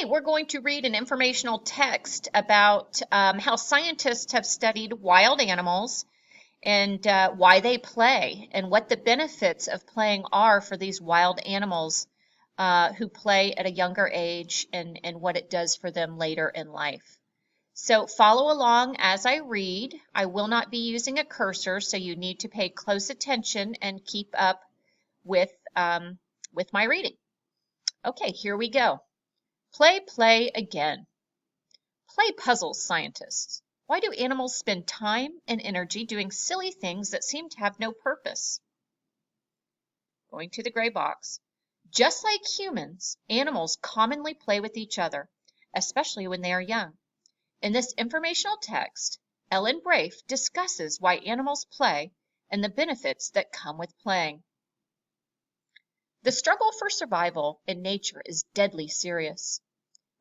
Today, we're going to read an informational text about how scientists have studied wild animals and why they play and what the benefits of playing are for these wild animals who play at a younger age and what it does for them later in life. So follow along as I read. I will not be using a cursor, so you need to pay close attention and keep up with, with my reading. Okay, here we go. Play again. Play puzzles scientists. Why do animals spend time and energy doing silly things that seem to have no purpose? Going to the gray box. Just like humans, animals commonly play with each other, especially when they are young. In this informational text, Ellen Brafe discusses why animals play and the benefits that come with playing. The struggle for survival in nature is deadly serious.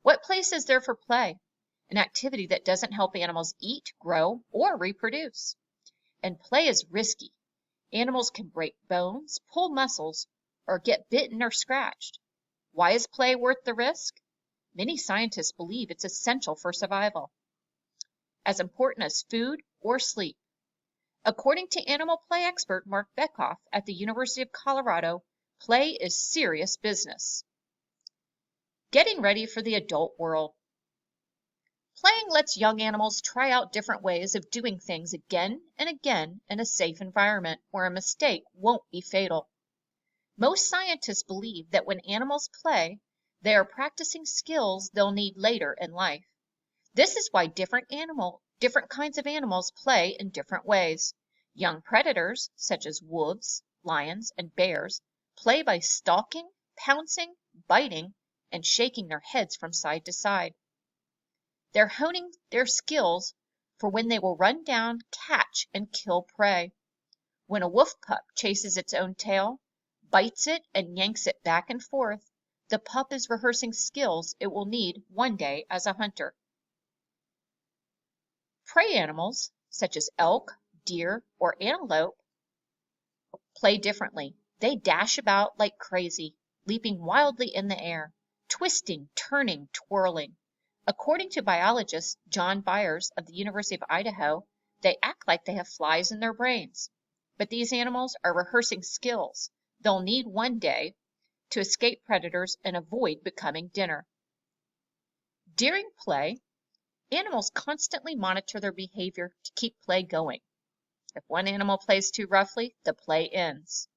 What place is there for play? An activity that doesn't help animals eat, grow, or reproduce. And play is risky. Animals can break bones, pull muscles, or get bitten or scratched. Why is play worth the risk? Many scientists believe it's essential for survival, as important as food or sleep. According to animal play expert Mark Bekoff at the University of Colorado, play is serious business. Getting ready for the adult world. Playing lets young animals try out different ways of doing things again and again in a safe environment where a mistake won't be fatal. Most scientists believe that when animals play, they are practicing skills they'll need later in life. This is why different kinds of animals play in different ways. Young predators, such as wolves, lions, and bears, play by stalking, pouncing, biting, and shaking their heads from side to side. They're honing their skills for when they will run down, catch, and kill prey. When a wolf pup chases its own tail, bites it, and yanks it back and forth, the pup is rehearsing skills it will need one day as a hunter. Prey animals, such as elk, deer, or antelope, play differently. They dash about like crazy, leaping wildly in the air, twisting, turning, twirling. According to biologist John Byers of the University of Idaho, they act like they have flies in their brains. But these animals are rehearsing skills they'll need one day to escape predators and avoid becoming dinner. During play, animals constantly monitor their behavior to keep play going. If one animal plays too roughly, the play ends.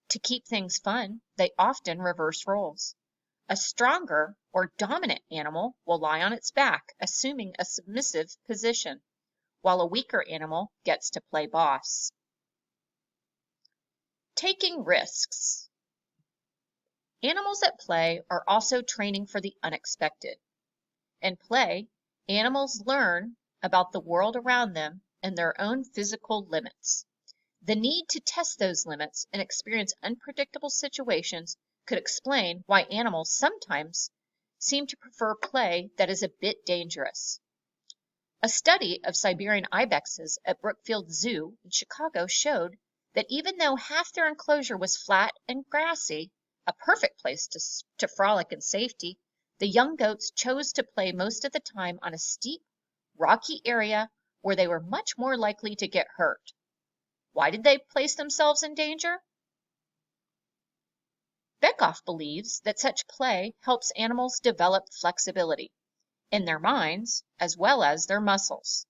To keep things fun, they often reverse roles. A stronger or dominant animal will lie on its back, assuming a submissive position, while a weaker animal gets to play boss. Taking risks. Animals at play are also training for the unexpected. In play, animals learn about the world around them and their own physical limits. The need to test those limits and experience unpredictable situations could explain why animals sometimes seem to prefer play that is a bit dangerous. A study of Siberian ibexes at Brookfield Zoo in Chicago showed that even though half their enclosure was flat and grassy, a perfect place to frolic in safety, the young goats chose to play most of the time on a steep, rocky area where they were much more likely to get hurt. Why did they place themselves in danger? Bekoff believes that such play helps animals develop flexibility in their minds as well as their muscles,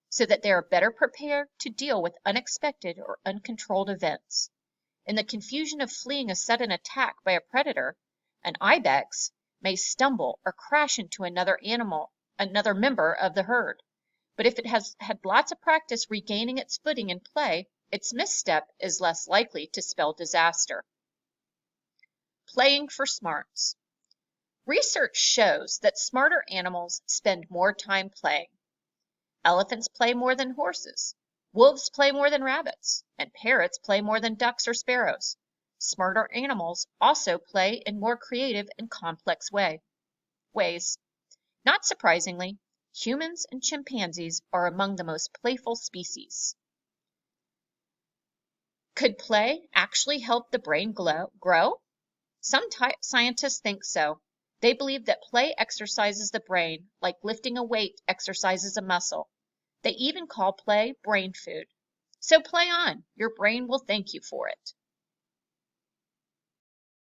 so that they are better prepared to deal with unexpected or uncontrolled events. In the confusion of fleeing a sudden attack by a predator, an ibex may stumble or crash into another member of the herd. But if it has had lots of practice regaining its footing in play, its misstep is less likely to spell disaster. Playing for smarts. Research shows that smarter animals spend more time playing. Elephants play more than horses. Wolves play more than rabbits. And parrots play more than ducks or sparrows. Smarter animals also play in more creative and complex ways. Not surprisingly, humans and chimpanzees are among the most playful species. Could play actually help the brain grow? Some scientists think so. They believe that play exercises the brain like lifting a weight exercises a muscle. They even call play brain food. So play on. Your brain will thank you for it.